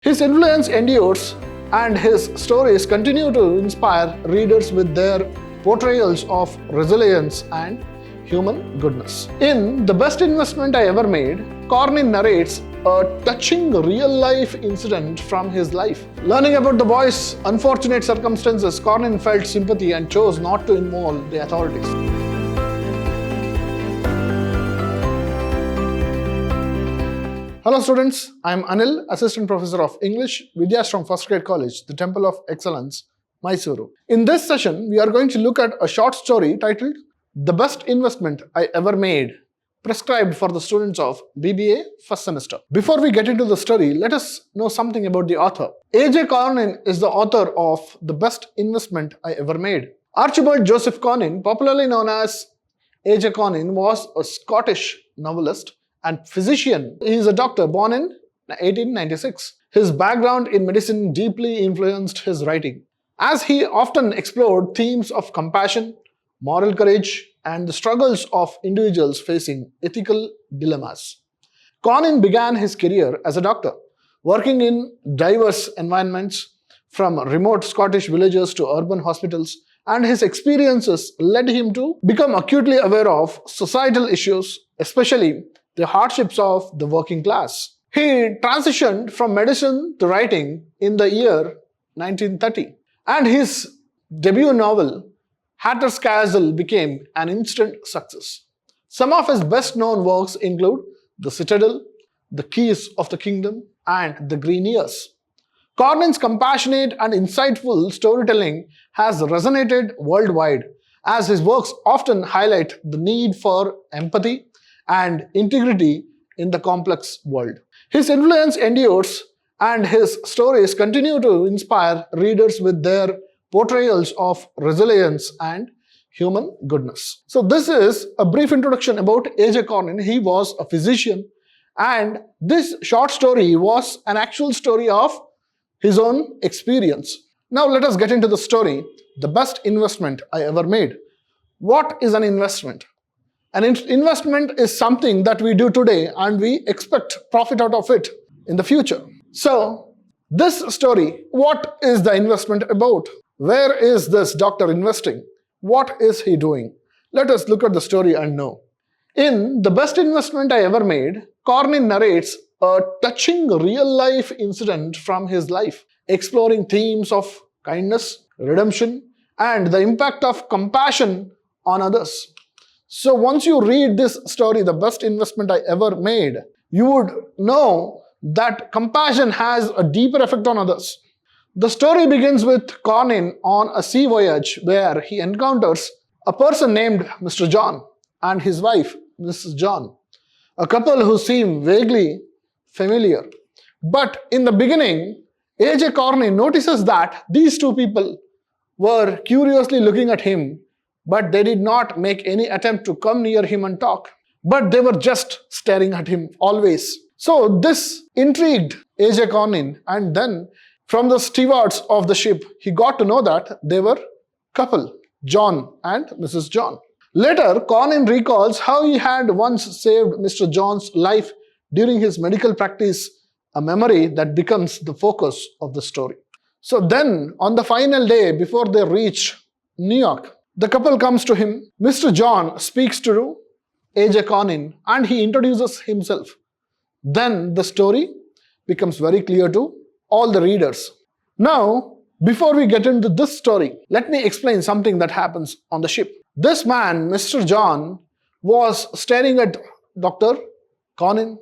His influence endures, and his stories continue to inspire readers with their portrayals of resilience and human goodness. In The Best Investment I Ever Made, Cornyn narrates a touching real-life incident from his life. Learning about the boy's unfortunate circumstances, Cornyn felt sympathy and chose not to involve the authorities. Hello students, I am Anil, Assistant Professor of English, Vidhyaashram First Grade College, the Temple of Excellence, MYSURU. In this session, we are going to look at a short story titled The Best Investment I Ever Made, prescribed for the students of BBA first semester. Before we get into the story, let us know something about the author. A.J. Cornyn is the author of The Best Investment I Ever Made. Archibald Joseph Cornyn, popularly known as A.J. Cornyn, was a Scottish novelist and physician. He is a doctor born in 1896. His background in medicine deeply influenced his writing, as he often explored themes of compassion, moral courage, and the struggles of individuals facing ethical dilemmas. Cornyn began his career as a doctor, working in diverse environments from remote Scottish villages to urban hospitals, and his experiences led him to become acutely aware of societal issues, especially the hardships of the working class. He transitioned from medicine to writing in the year 1930, and his debut novel, Hatter's Castle, became an instant success. Some of his best-known works include The Citadel, The Keys of the Kingdom, and The Green Years. Cornyn's compassionate and insightful storytelling has resonated worldwide, as his works often highlight the need for empathy and integrity in the complex world. His influence endures, and his stories continue to inspire readers with their portrayals of resilience and human goodness. So this is a brief introduction about A.J. Cornyn. He was a physician, and this short story was an actual story of his own experience. Now let us get into the story, The Best Investment I Ever Made. What is an investment? An investment is something that we do today and we expect profit out of it in the future. So this story, what is the investment about? Where is this doctor investing? What is he doing? Let us look at the story and know. In The Best Investment I Ever Made, Cornyn narrates a touching real-life incident from his life, exploring themes of kindness, redemption, and the impact of compassion on others. So once you read this story, The Best Investment I Ever Made, you would know that compassion has a deeper effect on others. The story begins with Cornyn on a sea voyage where he encounters a person named Mr. John and his wife, Mrs. John, a couple who seem vaguely familiar. But in the beginning, A.J. Cornyn notices that these two people were curiously looking at him, but they did not make any attempt to come near him and talk. But they were just staring at him always. So this intrigued A.J. Cornyn, and then from the stewards of the ship, he got to know that they were couple, John and Mrs. John. Later, Cornyn recalls how he had once saved Mr. John's life during his medical practice, a memory that becomes the focus of the story. So then, on the final day before they reach New York, the couple comes to him. Mr. John speaks to A.J. Cornyn and he introduces himself. Then the story becomes very clear to all the readers. Now, before we get into this story, let me explain something that happens on the ship. This man, Mr. John, was staring at Dr. Cornyn,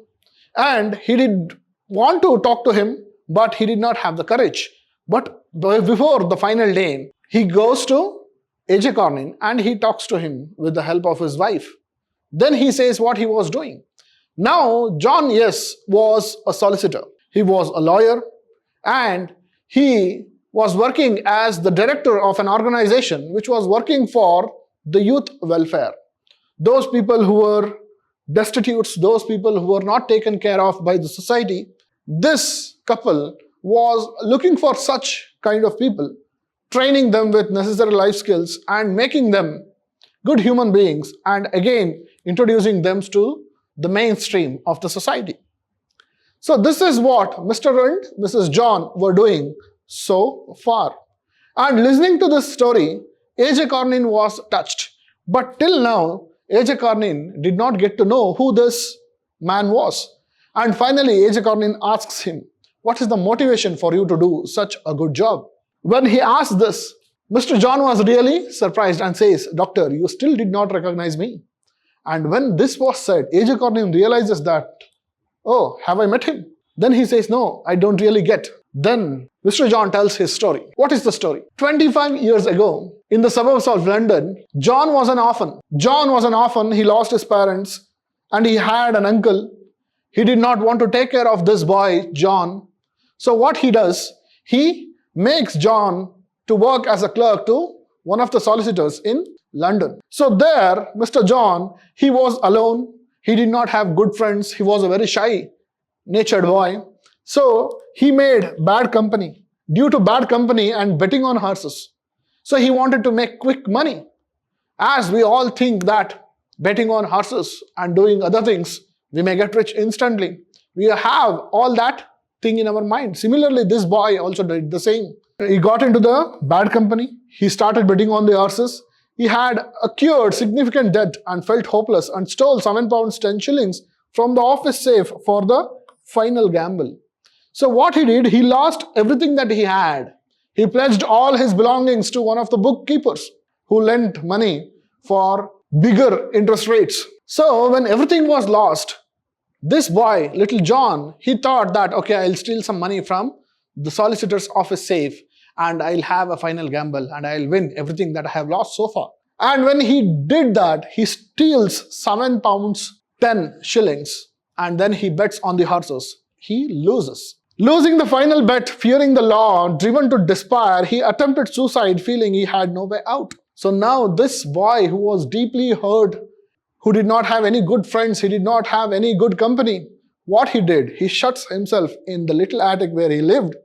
and he did want to talk to him, but he did not have the courage. But before the final day, he goes to A.J. Cornyn and he talks to him with the help of his wife. Then he says what he was doing. Now, John, yes, was a solicitor. He was a lawyer, and he was working as the director of an organization which was working for the youth welfare. Those people who were destitutes, those people who were not taken care of by the society. This couple was looking for such kind of people, training them with necessary life skills and making them good human beings, and again introducing them to the mainstream of the society. So this is what Mr. and Mrs. John were doing so far. And listening to this story, A.J. Cornyn was touched. But till now, A.J. Cornyn did not get to know who this man was. And finally, A.J. Cornyn asks him, what is the motivation for you to do such a good job? When he asked this, Mr. John was really surprised and says, Doctor, you still did not recognize me. And when this was said, A.J. Cornyn realizes that, oh, have I met him? Then he says, no, I don't really get. Then Mr. John tells his story. What is the story? 25 years ago, in the suburbs of London, John was an orphan. John was an orphan. He lost his parents and he had an uncle. He did not want to take care of this boy, John. So what he does, he makes John to work as a clerk to one of the solicitors in London. So there, Mr. John, he was alone. He did not have good friends. He was a very shy-natured boy. So he made bad company. Due to bad company and betting on horses. So he wanted to make quick money. As we all think that betting on horses and doing other things, we may get rich instantly. We have all that thing in our mind. Similarly, this boy also did the same. He got into the bad company. He started betting on the horses. He had accrued significant debt and felt hopeless and stole £7 10 shillings from the office safe for the final gamble. So what he did, he lost everything that he had. He pledged all his belongings to one of the bookkeepers who lent money for bigger interest rates. So when everything was lost, this boy, little John, he thought that, okay, I'll steal some money from the solicitor's office safe and I'll have a final gamble and I'll win everything that I have lost so far. And when he did that, he steals £7 10 shillings and then he bets on the horses. He loses. Losing the final bet, fearing the law, driven to despair, he attempted suicide, feeling he had no way out. So now this boy who was deeply hurt, who did not have any good friends, he did not have any good company, what he did, he shuts himself in the little attic where he lived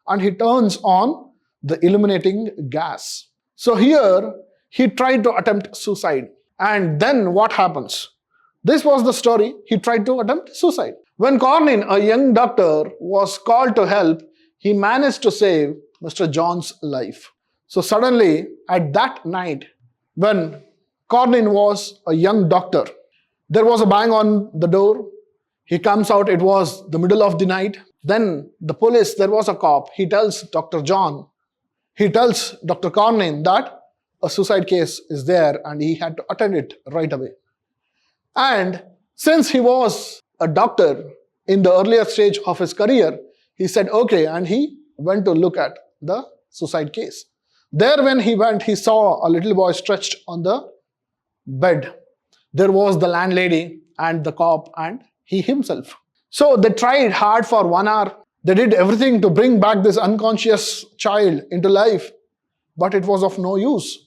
and he turns on the illuminating gas. So here, he tried to attempt suicide. And then what happens? This was the story. He tried to attempt suicide. When Cornyn, a young doctor, was called to help, he managed to save Mr. John's life. So suddenly, at that night, when Cornyn was a young doctor, there was a bang on the door. He comes out, it was the middle of the night. Then the police, there was a cop. He tells Dr. John, he tells Dr. Cornyn that a suicide case is there and he had to attend it right away. And since he was a doctor in the earlier stage of his career, he said, okay, and he went to look at the suicide case. There when he went, he saw a little boy stretched on the bed. There was the landlady and the cop and he himself. So they tried hard for 1 hour. They did everything to bring back this unconscious child into life, but it was of no use.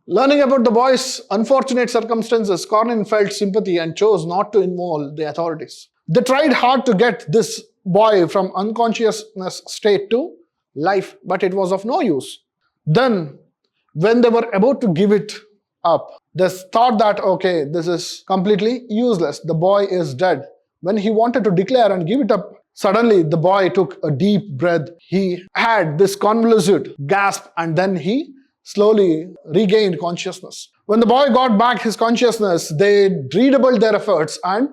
Learning about the boy's unfortunate circumstances, Cornyn felt sympathy and chose not to involve the authorities. They tried hard to get this boy from unconsciousness state to life, but it was of no use. Then, when they were about to give it up, they thought that, okay, this is completely useless. The boy is dead. When he wanted to declare and give it up, suddenly the boy took a deep breath. He had this convulsive gasp and then he slowly regained consciousness. When the boy got back his consciousness, they redoubled their efforts and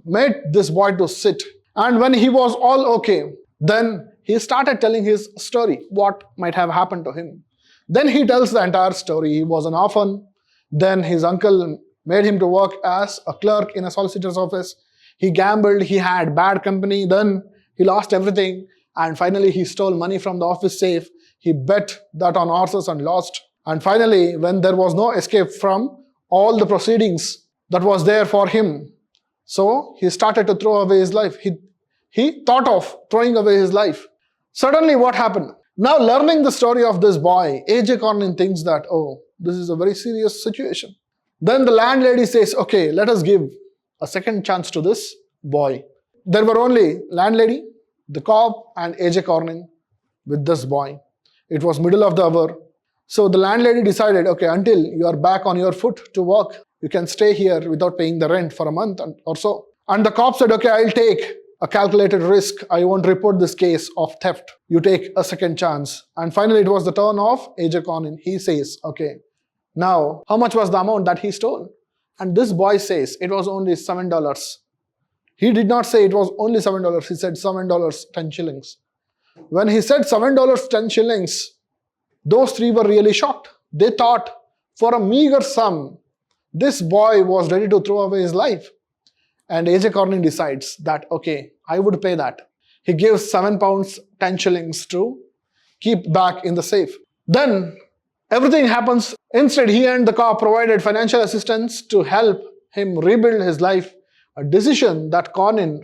made this boy to sit. And when he was all okay, then he started telling his story, what might have happened to him. Then he tells the entire story. He was an orphan. Then his uncle made him to work as a clerk in a solicitor's office. He gambled, he had bad company, then he lost everything. And finally, he stole money from the office safe. He bet that on horses and lost. And finally, when there was no escape from all the proceedings that was there for him, so he started to throw away his life. He thought of throwing away his life. Suddenly, what happened? Now, learning the story of this boy, A.J. Cornyn thinks that, oh, this is a very serious situation. Then the landlady says, okay, let us give a second chance to this boy. There were only landlady, the cop, and A.J. Cornyn with this boy. It was middle of the hour. So the landlady decided, okay, until you are back on your foot to work, you can stay here without paying the rent for a month or so. And the cop said, okay, I'll take a calculated risk. I won't report this case of theft. You take a second chance. And finally, it was the turn of AJ Cornyn. He says, okay, now how much was the amount that he stole? And this boy says it was only $7. He did not say it was only $7. He said $7, 10 shillings. When he said $7, 10 shillings, those three were really shocked. They thought for a meager sum, this boy was ready to throw away his life. And AJ Cornyn decides that, okay, I would pay that. He gives £7, 10 shillings to keep back in the safe. Then everything happens. Instead, he and the cop provided financial assistance to help him rebuild his life, a decision that Cornyn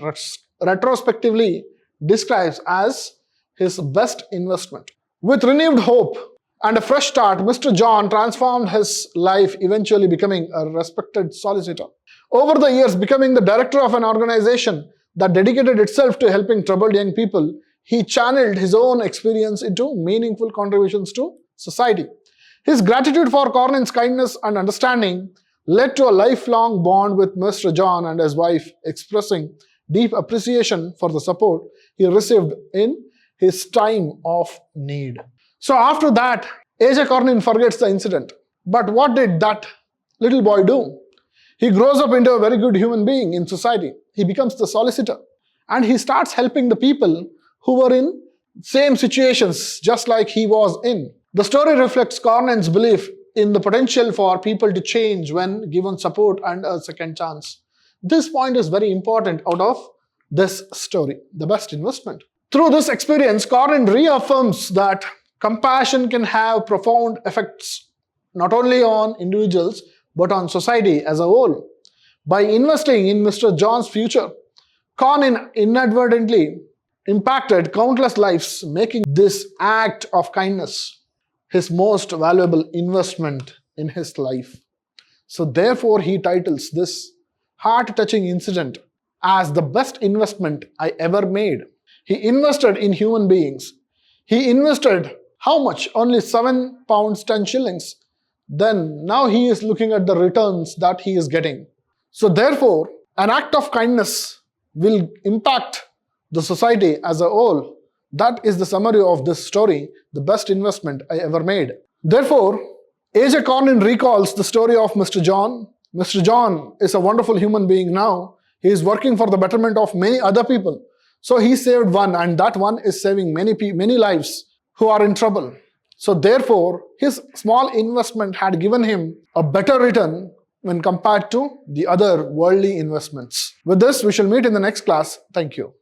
retrospectively describes as his best investment. With renewed hope and a fresh start, Mr. John transformed his life, eventually becoming a respected solicitor. Over the years, becoming the director of an organization that dedicated itself to helping troubled young people, he channeled his own experience into meaningful contributions to society. His gratitude for Cornyn's kindness and understanding led to a lifelong bond with Mr. John and his wife, expressing deep appreciation for the support he received in his time of need. So after that, AJ Cornyn forgets the incident. But what did that little boy do? He grows up into a very good human being in society. He becomes the solicitor. And he starts helping the people who were in same situations just like he was in. The story reflects Cornyn's belief in the potential for people to change when given support and a second chance. This point is very important out of this story, the best investment. Through this experience, Cornyn reaffirms that compassion can have profound effects not only on individuals but on society as a whole. By investing in Mr. John's future, Cornyn inadvertently impacted countless lives, making this act of kindness his most valuable investment in his life. So therefore, he titles this heart-touching incident as the best investment I ever made. He invested in human beings. He invested how much? Only £7, 10 shillings. Then now he is looking at the returns that he is getting. So therefore, an act of kindness will impact the society as a whole. That is the summary of this story, the best investment I ever made. Therefore, AJ Cornyn recalls the story of Mr. John. Mr. John is a wonderful human being now. He is working for the betterment of many other people. So he saved one, and that one is saving many lives who are in trouble. So therefore, his small investment had given him a better return when compared to the other worldly investments. With this, we shall meet in the next class. Thank you.